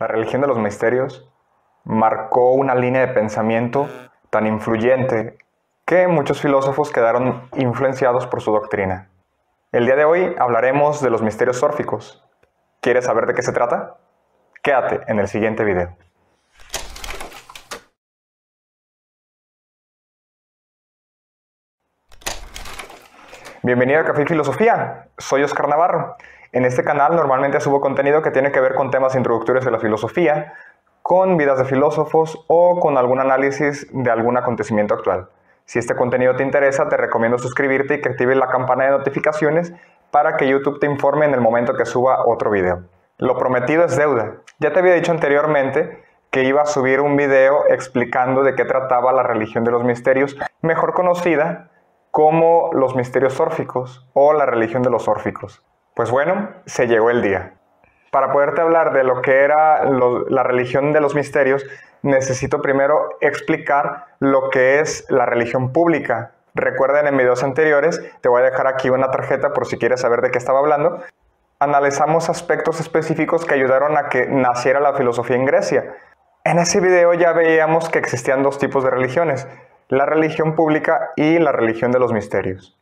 La religión de los misterios marcó una línea de pensamiento tan influyente que muchos filósofos quedaron influenciados por su doctrina. El día de hoy hablaremos de los misterios órficos. ¿Quieres saber de qué se trata? Quédate en el siguiente video. Bienvenido a Café y Filosofía, soy Oscar Navarro. En este canal normalmente subo contenido que tiene que ver con temas introductorios de la filosofía, con vidas de filósofos o con algún análisis de algún acontecimiento actual. Si este contenido te interesa, te recomiendo suscribirte y que actives la campana de notificaciones para que YouTube te informe en el momento que suba otro video. Lo prometido es deuda. Ya te había dicho anteriormente que iba a subir un video explicando de qué trataba la religión de los misterios, mejor conocida como los misterios órficos o la religión de los órficos. Pues bueno, se llegó el día. Para poderte hablar de lo que era la religión de los misterios, necesito primero explicar lo que es la religión pública. Recuerden, en videos anteriores, te voy a dejar aquí una tarjeta por si quieres saber de qué estaba hablando. Analizamos aspectos específicos que ayudaron a que naciera la filosofía en Grecia. En ese video ya veíamos que existían dos tipos de religiones: la religión pública y la religión de los misterios.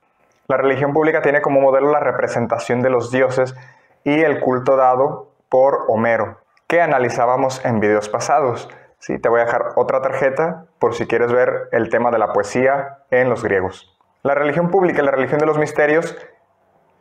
La religión pública tiene como modelo la representación de los dioses y el culto dado por Homero, que analizábamos en videos pasados. Sí, te voy a dejar otra tarjeta por si quieres ver el tema de la poesía en los griegos. La religión pública y la religión de los misterios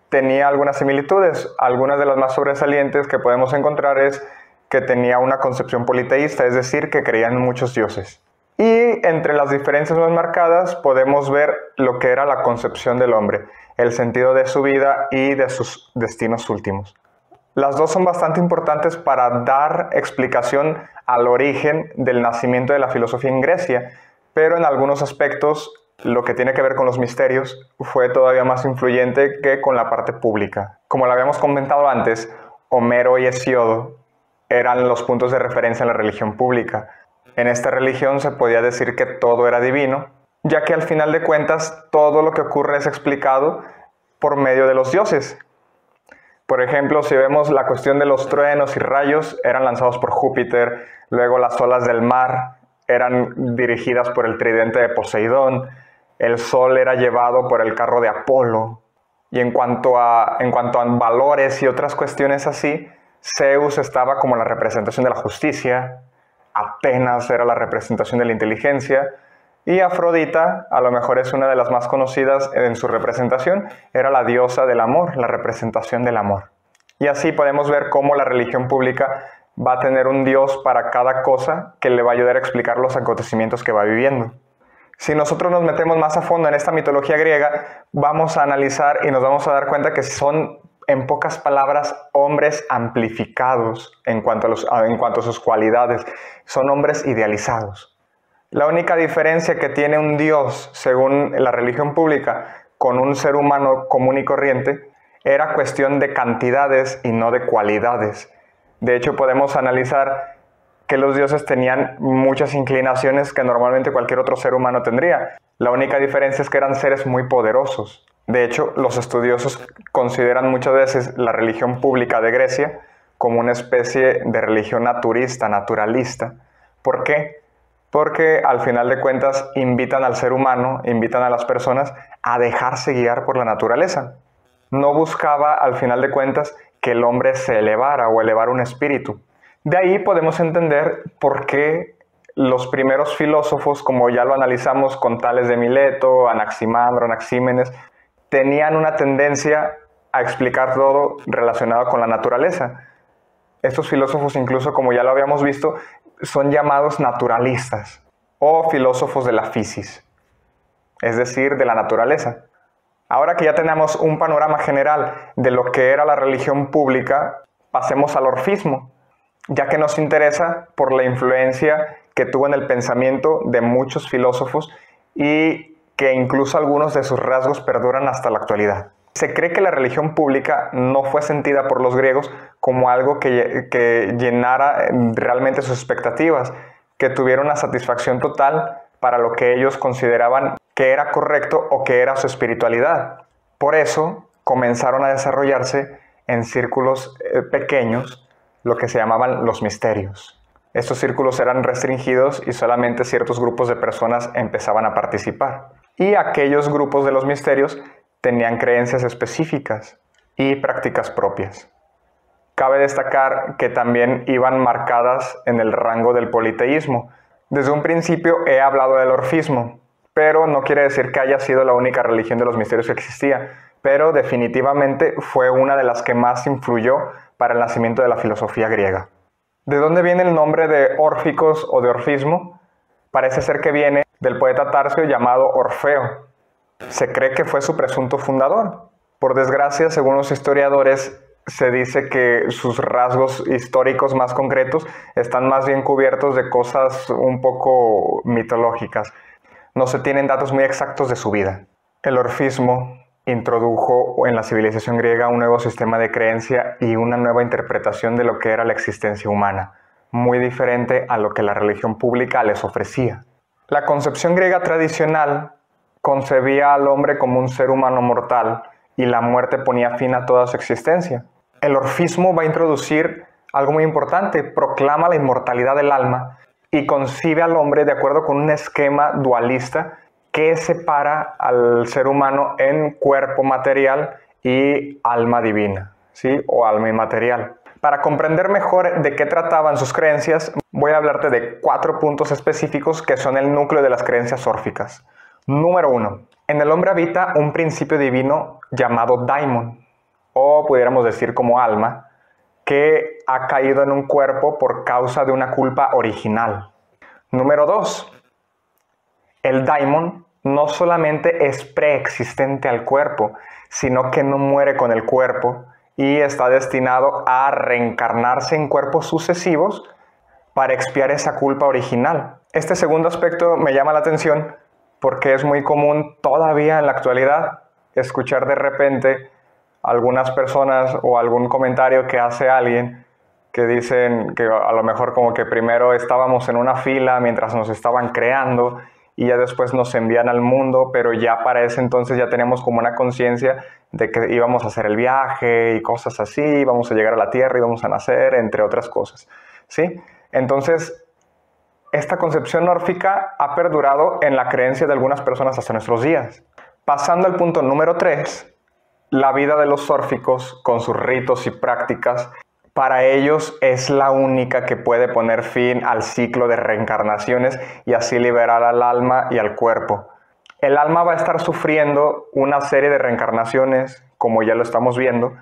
tenía algunas similitudes. Algunas de las más sobresalientes que podemos encontrar es que tenía una concepción politeísta, es decir, que creían en muchos dioses. Y entre las diferencias más marcadas podemos ver lo que era la concepción del hombre, el sentido de su vida y de sus destinos últimos. Las dos son bastante importantes para dar explicación al origen del nacimiento de la filosofía en Grecia, pero en algunos aspectos lo que tiene que ver con los misterios fue todavía más influyente que con la parte pública. Como lo habíamos comentado antes, Homero y Hesíodo eran los puntos de referencia en la religión pública. En esta religión se podía decir que todo era divino, ya que al final de cuentas todo lo que ocurre es explicado por medio de los dioses. Por ejemplo, si vemos la cuestión de los truenos y rayos, eran lanzados por Júpiter, luego las olas del mar eran dirigidas por el tridente de Poseidón, el sol era llevado por el carro de Apolo, y en cuanto a valores y otras cuestiones así, Zeus estaba como la representación de la justicia, Atenas era la representación de la inteligencia, y Afrodita, a lo mejor es una de las más conocidas en su representación, era la diosa del amor, la representación del amor. Y así podemos ver cómo la religión pública va a tener un dios para cada cosa que le va a ayudar a explicar los acontecimientos que va viviendo. Si nosotros nos metemos más a fondo en esta mitología griega, vamos a analizar y nos vamos a dar cuenta que son, en pocas palabras, hombres amplificados en cuanto a sus cualidades. Son hombres idealizados. La única diferencia que tiene un dios, según la religión pública, con un ser humano común y corriente, era cuestión de cantidades y no de cualidades. De hecho, podemos analizar que los dioses tenían muchas inclinaciones que normalmente cualquier otro ser humano tendría. La única diferencia es que eran seres muy poderosos. De hecho, los estudiosos consideran muchas veces la religión pública de Grecia como una especie de religión naturista, naturalista. ¿Por qué? Porque al final de cuentas invitan al ser humano, invitan a las personas a dejarse guiar por la naturaleza. No buscaba al final de cuentas que el hombre se elevara o elevara un espíritu. De ahí podemos entender por qué los primeros filósofos, como ya lo analizamos con Tales de Mileto, Anaximandro, Anaxímenes, tenían una tendencia a explicar todo relacionado con la naturaleza. Estos filósofos, incluso como ya lo habíamos visto, son llamados naturalistas o filósofos de la physis, es decir, de la naturaleza. Ahora que ya tenemos un panorama general de lo que era la religión pública, pasemos al orfismo, ya que nos interesa por la influencia que tuvo en el pensamiento de muchos filósofos y que incluso algunos de sus rasgos perduran hasta la actualidad. Se cree que la religión pública no fue sentida por los griegos como algo que llenara realmente sus expectativas, que tuviera una satisfacción total para lo que ellos consideraban que era correcto o que era su espiritualidad. Por eso comenzaron a desarrollarse en círculos pequeños lo que se llamaban los misterios. Estos círculos eran restringidos y solamente ciertos grupos de personas empezaban a participar. Y aquellos grupos de los misterios tenían creencias específicas y prácticas propias. Cabe destacar que también iban marcadas en el rango del politeísmo. Desde un principio he hablado del orfismo, pero no quiere decir que haya sido la única religión de los misterios que existía, pero definitivamente fue una de las que más influyó para el nacimiento de la filosofía griega. ¿De dónde viene el nombre de órficos o de orfismo? Parece ser que viene del poeta Tarcio llamado Orfeo. Se cree que fue su presunto fundador. Por desgracia, según los historiadores, se dice que sus rasgos históricos más concretos están más bien cubiertos de cosas un poco mitológicas. No se tienen datos muy exactos de su vida. El orfismo introdujo en la civilización griega un nuevo sistema de creencia y una nueva interpretación de lo que era la existencia humana, muy diferente a lo que la religión pública les ofrecía. La concepción griega tradicional concebía al hombre como un ser humano mortal y la muerte ponía fin a toda su existencia. El orfismo va a introducir algo muy importante, proclama la inmortalidad del alma y concibe al hombre de acuerdo con un esquema dualista que separa al ser humano en cuerpo material y alma divina, ¿sí? O alma inmaterial. Para comprender mejor de qué trataban sus creencias, voy a hablarte de 4 puntos específicos que son el núcleo de las creencias órficas. Número 1. En el hombre habita un principio divino llamado daimon, o pudiéramos decir como alma, que ha caído en un cuerpo por causa de una culpa original. Número 2. El daimon no solamente es preexistente al cuerpo, sino que no muere con el cuerpo y está destinado a reencarnarse en cuerpos sucesivos para expiar esa culpa original. Este segundo aspecto me llama la atención porque es muy común todavía en la actualidad escuchar de repente algunas personas o algún comentario que hace alguien que dicen que a lo mejor como que primero estábamos en una fila mientras nos estaban creando y ya después nos envían al mundo, pero ya para ese entonces ya teníamos como una conciencia de que íbamos a hacer el viaje y cosas así, íbamos a llegar a la tierra, íbamos a nacer, entre otras cosas, ¿sí? Entonces, esta concepción órfica ha perdurado en la creencia de algunas personas hasta nuestros días. Pasando al punto número 3, la vida de los órficos, con sus ritos y prácticas, para ellos es la única que puede poner fin al ciclo de reencarnaciones y así liberar al alma y al cuerpo. El alma va a estar sufriendo una serie de reencarnaciones, como ya lo estamos viendo,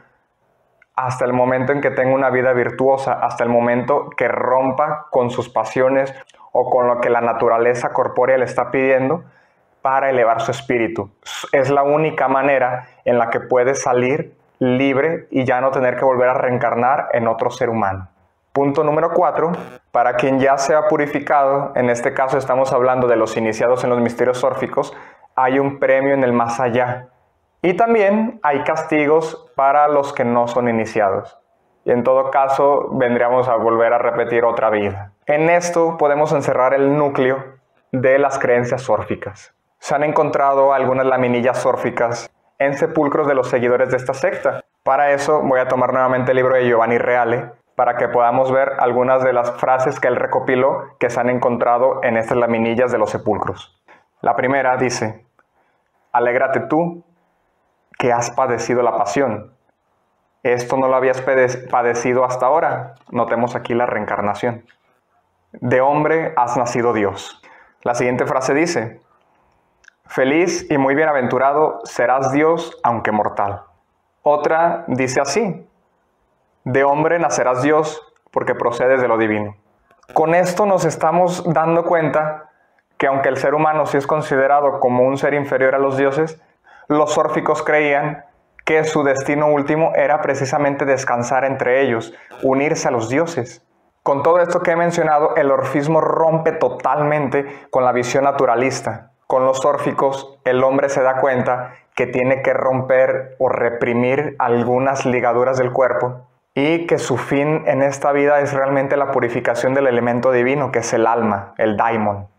hasta el momento en que tenga una vida virtuosa, hasta el momento que rompa con sus pasiones o con lo que la naturaleza corpórea le está pidiendo para elevar su espíritu. Es la única manera en la que puede salir libre y ya no tener que volver a reencarnar en otro ser humano. Punto número 4, para quien ya se ha purificado, en este caso estamos hablando de los iniciados en los misterios órficos, hay un premio en el más allá. Y también hay castigos para los que no son iniciados. Y en todo caso vendríamos a volver a repetir otra vida. En esto podemos encerrar el núcleo de las creencias órficas. Se han encontrado algunas laminillas órficas en sepulcros de los seguidores de esta secta. Para eso voy a tomar nuevamente el libro de Giovanni Reale para que podamos ver algunas de las frases que él recopiló que se han encontrado en estas laminillas de los sepulcros. La primera dice: alégrate tú que has padecido la pasión. Esto no lo habías padecido hasta ahora. Notemos aquí la reencarnación. De hombre has nacido Dios. La siguiente frase dice: feliz y muy bienaventurado serás Dios, aunque mortal. Otra dice así: de hombre nacerás Dios, porque procedes de lo divino. Con esto nos estamos dando cuenta que aunque el ser humano sí es considerado como un ser inferior a los dioses, los órficos creían que su destino último era precisamente descansar entre ellos, unirse a los dioses. Con todo esto que he mencionado, el orfismo rompe totalmente con la visión naturalista. Con los órficos, el hombre se da cuenta que tiene que romper o reprimir algunas ligaduras del cuerpo y que su fin en esta vida es realmente la purificación del elemento divino, que es el alma, el daimon.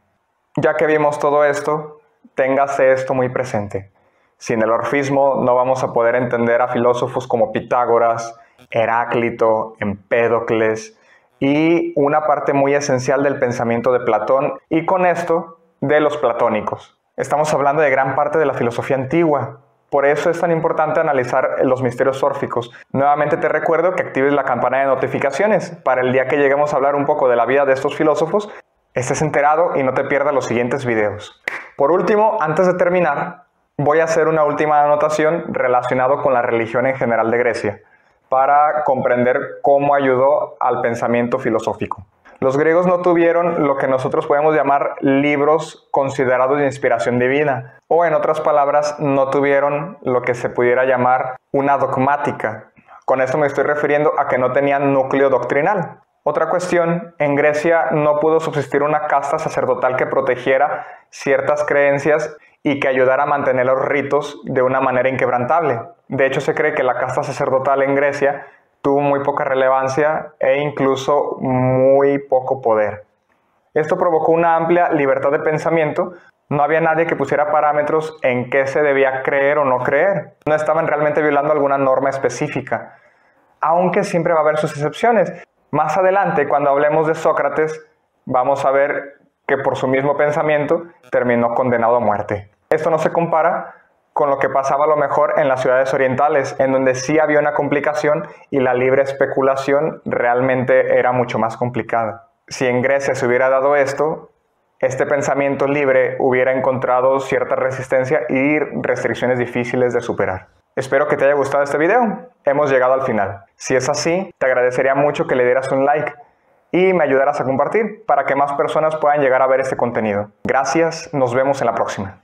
Ya que vimos todo esto, téngase esto muy presente. Sin el orfismo no vamos a poder entender a filósofos como Pitágoras Heráclito, Empédocles y una parte muy esencial del pensamiento de Platón y con esto de los platónicos. Estamos hablando de gran parte de la filosofía antigua. Por eso es tan importante analizar los misterios órficos. Nuevamente te recuerdo que actives la campana de notificaciones para el día que lleguemos a hablar un poco de la vida de estos filósofos, estés enterado y no te pierdas los siguientes videos. Por último, antes de terminar, voy a hacer una última anotación relacionada con la religión en general de Grecia, para comprender cómo ayudó al pensamiento filosófico. Los griegos no tuvieron lo que nosotros podemos llamar libros considerados de inspiración divina, o en otras palabras, no tuvieron lo que se pudiera llamar una dogmática. Con esto me estoy refiriendo a que no tenían núcleo doctrinal. Otra cuestión, en Grecia no pudo subsistir una casta sacerdotal que protegiera ciertas creencias y que ayudara a mantener los ritos de una manera inquebrantable. De hecho, se cree que la casta sacerdotal en Grecia tuvo muy poca relevancia e incluso muy poco poder. Esto provocó una amplia libertad de pensamiento. No había nadie que pusiera parámetros en qué se debía creer o no creer. No estaban realmente violando alguna norma específica, aunque siempre va a haber sus excepciones. Más adelante, cuando hablemos de Sócrates, vamos a ver que por su mismo pensamiento terminó condenado a muerte. Esto no se compara con lo que pasaba a lo mejor en las ciudades orientales, en donde sí había una complicación y la libre especulación realmente era mucho más complicada. Si en Grecia se hubiera dado esto, este pensamiento libre hubiera encontrado cierta resistencia y restricciones difíciles de superar. Espero que te haya gustado este video. Hemos llegado al final. Si es así, te agradecería mucho que le dieras un like y me ayudaras a compartir para que más personas puedan llegar a ver este contenido. Gracias, nos vemos en la próxima.